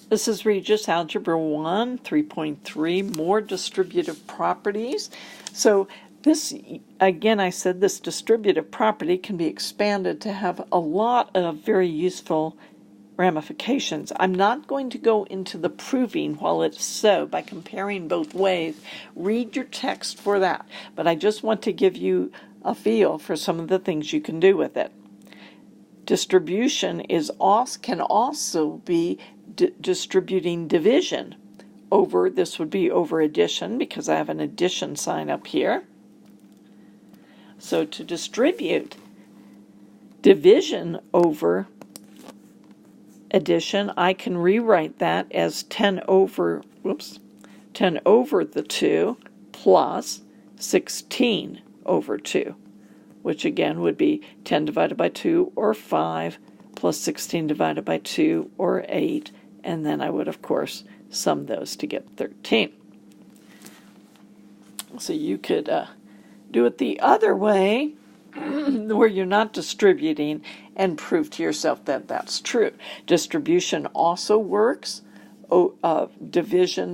This is Rges Algebra 1, 3.3, more distributive properties. So this, again, I said this distributive property can be expanded to have a lot of very useful ramifications. I'm not going to go into the proving while it's so by comparing both ways. Read your text for that. But I just want to give you a feel for some of the things you can do with it. Distribution can also be distributing division over, this would be over addition because I have an addition sign up here. So to distribute division over addition, I can rewrite that as 10 over the 2 plus 16 over 2, which again would be 10 divided by 2 or 5 plus 16 divided by 2 or 8, and then I would of course sum those to get 13. So you could do it the other way where you're not distributing and prove to yourself that that's true. Distribution also works,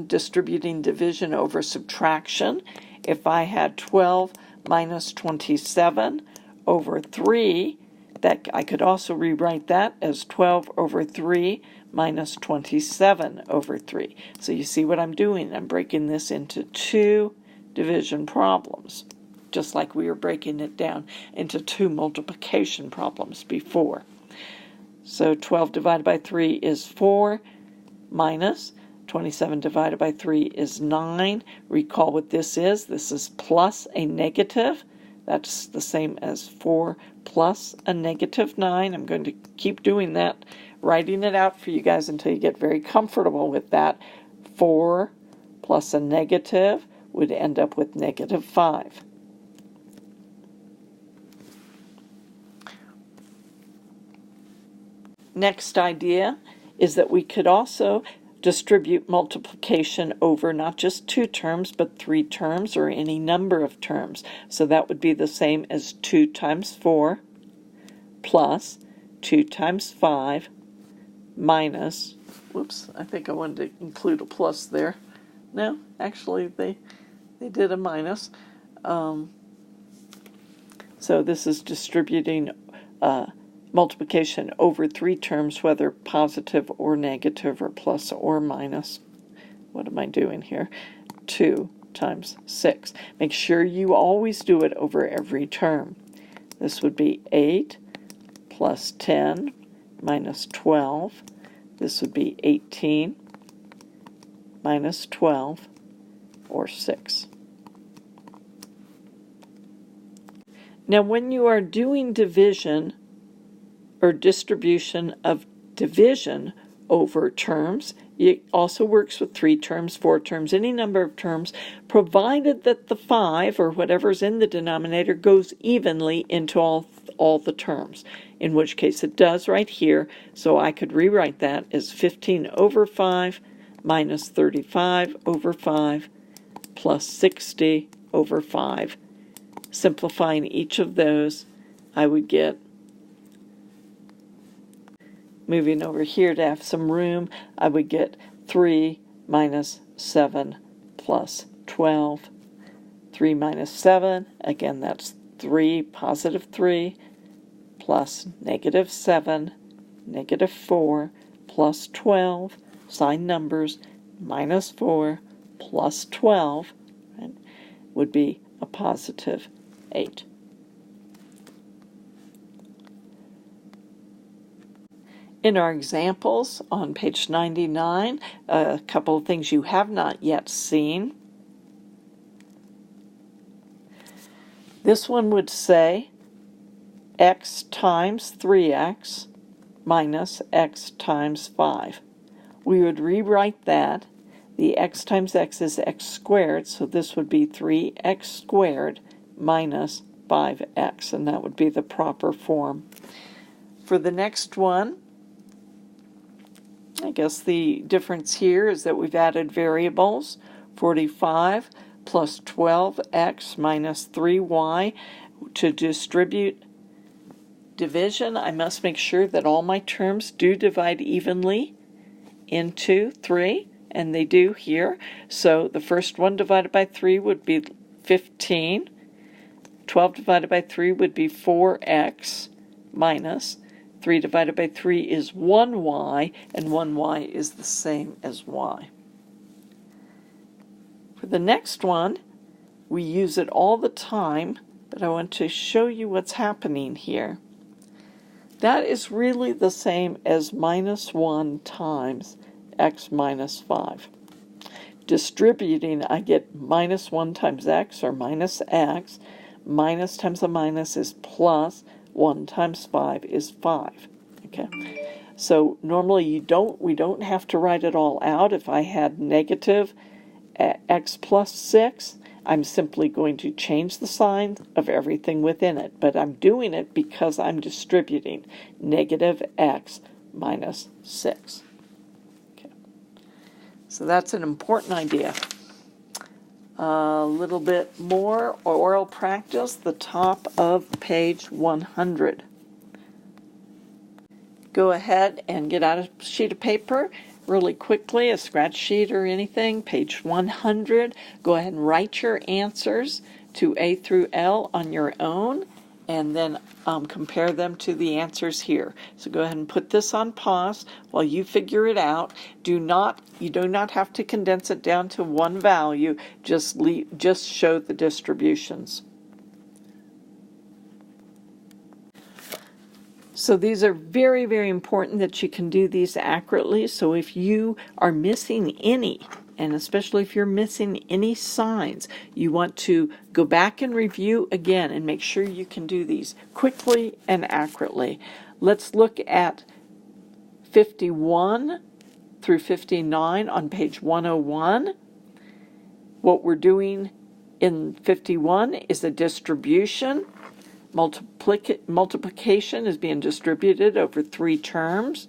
distributing division over subtraction. If I had 12 minus 27 over 3, that I could also rewrite that as 12 over 3 minus 27 over 3. So you see what I'm doing? I'm breaking this into two division problems, just like we were breaking it down into two multiplication problems before. So 12 divided by 3 is 4, minus 27 divided by 3 is 9. Recall what this is. This is plus a negative. That's the same as 4 plus a negative 9. I'm going to keep doing that, writing it out for you guys until you get very comfortable with that. 4 plus a negative would end up with negative 5. Next idea is that we could also distribute multiplication over not just 2 terms, but 3 terms or any number of terms. So that would be the same as 2 times 4 plus 2 times 5 minus, whoops, I think I wanted to include a plus there. No, actually they did a minus. So this is distributing multiplication over 3 terms, whether positive or negative or plus or minus. What am I doing here? 2 times 6. Make sure you always do it over every term. This would be 8 plus 10 minus 12. This would be 18 minus 12 or 6. Now when you are doing division or distribution of division over terms, it also works with 3 terms, 4 terms, any number of terms, provided that the 5 or whatever's in the denominator goes evenly into all the terms, in which case it does right here. So I could rewrite that as 15 over 5 minus 35 over 5 plus 60 over 5. Simplifying each of those, I would get, moving over here to have some room, I would get 3 minus 7 plus 12. 3 minus 7, again that's 3, positive 3, plus negative 7, negative 4, plus 12, sign numbers, minus 4, plus 12, right, would be a positive 8. In our examples on page 99, a couple of things you have not yet seen. This one would say x times 3x minus x times 5. We would rewrite that. The x times x is x squared, so this would be 3x squared minus 5x, and that would be the proper form. For the next one, I guess the difference here is that we've added variables. 45 plus 12x minus 3y. To distribute division, I must make sure that all my terms do divide evenly into 3, and they do here. So the first one divided by 3 would be 15. 12 divided by 3 would be 4x minus 3 divided by 3 is 1y, and 1y is the same as y. For the next one, we use it all the time, but I want to show you what's happening here. That is really the same as minus 1 times x minus 5. Distributing, I get minus 1 times x, or minus x. Minus times a minus is plus. 1 times 5 is 5. Okay. So normally we don't have to write it all out. If I had negative x plus 6, I'm simply going to change the sign of everything within it. But I'm doing it because I'm distributing negative x minus 6. Okay. So that's an important idea. A little bit more oral practice, the top of page 100. Go ahead and get out a sheet of paper really quickly, a scratch sheet or anything, page 100. Go ahead and write your answers to A through L on your own, and then compare them to the answers here. So go ahead and put this on pause while you figure it out. You do not have to condense it down to one value. Just show the distributions. So these are very, very important that you can do these accurately. So if you are missing any, and especially if you're missing any signs, you want to go back and review again and make sure you can do these quickly and accurately. Let's look at 51 through 59 on page 101. What we're doing in 51 is a distribution. Multiplication is being distributed over 3 terms.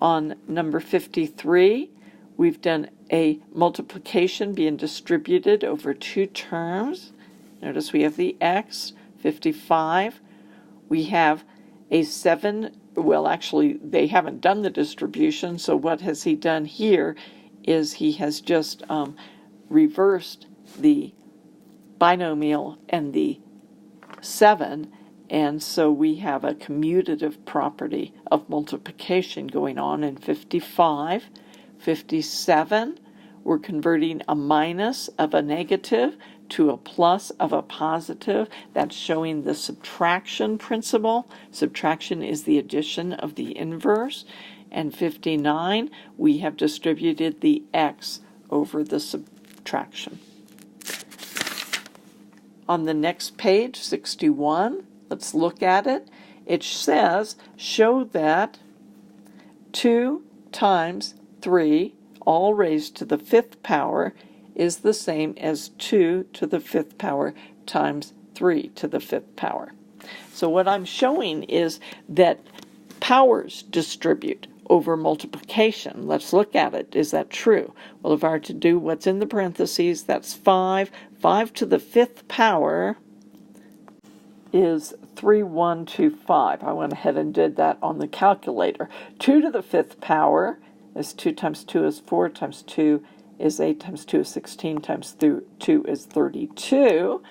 On number 53, we've done a multiplication being distributed over 2 terms. Notice we have the x. 55, we have a 7. Well, actually, they haven't done the distribution, so what has he done here is he has just reversed the binomial and the 7, and so we have a commutative property of multiplication going on in 55. 57, we're converting a minus of a negative to a plus of a positive. That's showing the subtraction principle. Subtraction is the addition of the inverse. And 59, we have distributed the x over the subtraction. On the next page, 61, let's look at it. It says, show that 2 times 3, all raised to the 5th power, is the same as 2 to the 5th power times 3 to the 5th power. So what I'm showing is that powers distribute over multiplication. Let's look at it. Is that true? Well, if I were to do what's in the parentheses, that's 5. 5 to the 5th power is 3125. I went ahead and did that on the calculator. 2 to the 5th power is 2 times 2 is 4 times 2 is 8 times 2 is 16 times 2 is 32.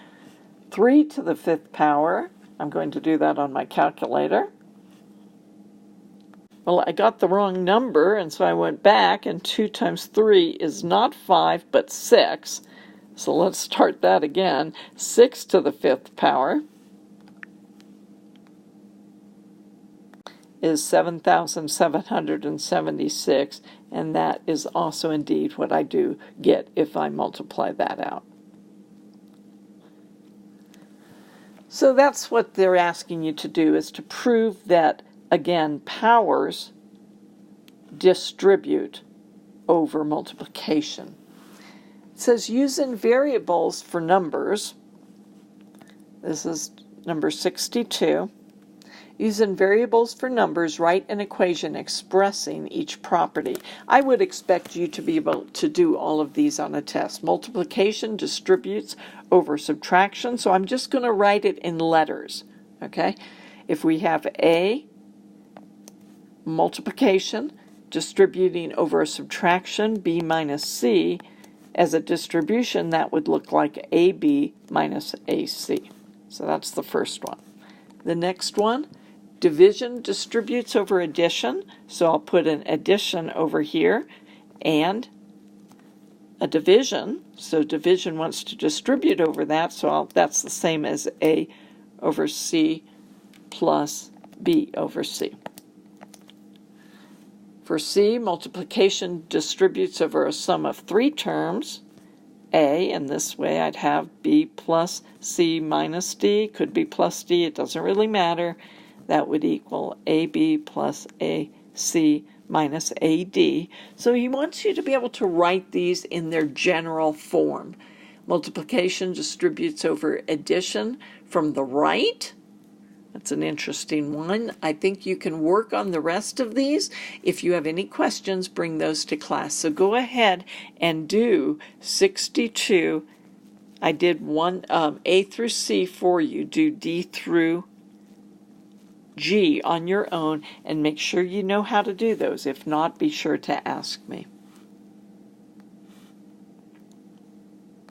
3 to the 5th power, I'm going to do that on my calculator. Well, I got the wrong number, and so I went back, and 2 times 3 is not 5, but 6. So let's start that again. 6 to the 5th power is 7,776, and that is also indeed what I do get if I multiply that out. So that's what they're asking you to do, is to prove that, again, powers distribute over multiplication. It says using variables for numbers. This is number 62. Using variables for numbers, write an equation expressing each property. I would expect you to be able to do all of these on a test. Multiplication distributes over subtraction, so I'm just going to write it in letters. Okay? If we have A, multiplication, distributing over a subtraction, b minus c, as a distribution, that would look like ab minus ac. So that's the first one. The next one, division distributes over addition, so I'll put an addition over here, and a division, so division wants to distribute over that, so that's the same as a over c plus b over c. For c, multiplication distributes over a sum of three terms, a, and this way I'd have b plus c minus d, could be plus d, it doesn't really matter. That would equal ab plus ac minus ad. So he wants you to be able to write these in their general form. Multiplication distributes over addition from the right. That's an interesting one. I think you can work on the rest of these. If you have any questions, bring those to class. So go ahead and do 62. I did one A through C for you. Do D through G on your own and make sure you know how to do those. If not, be sure to ask me.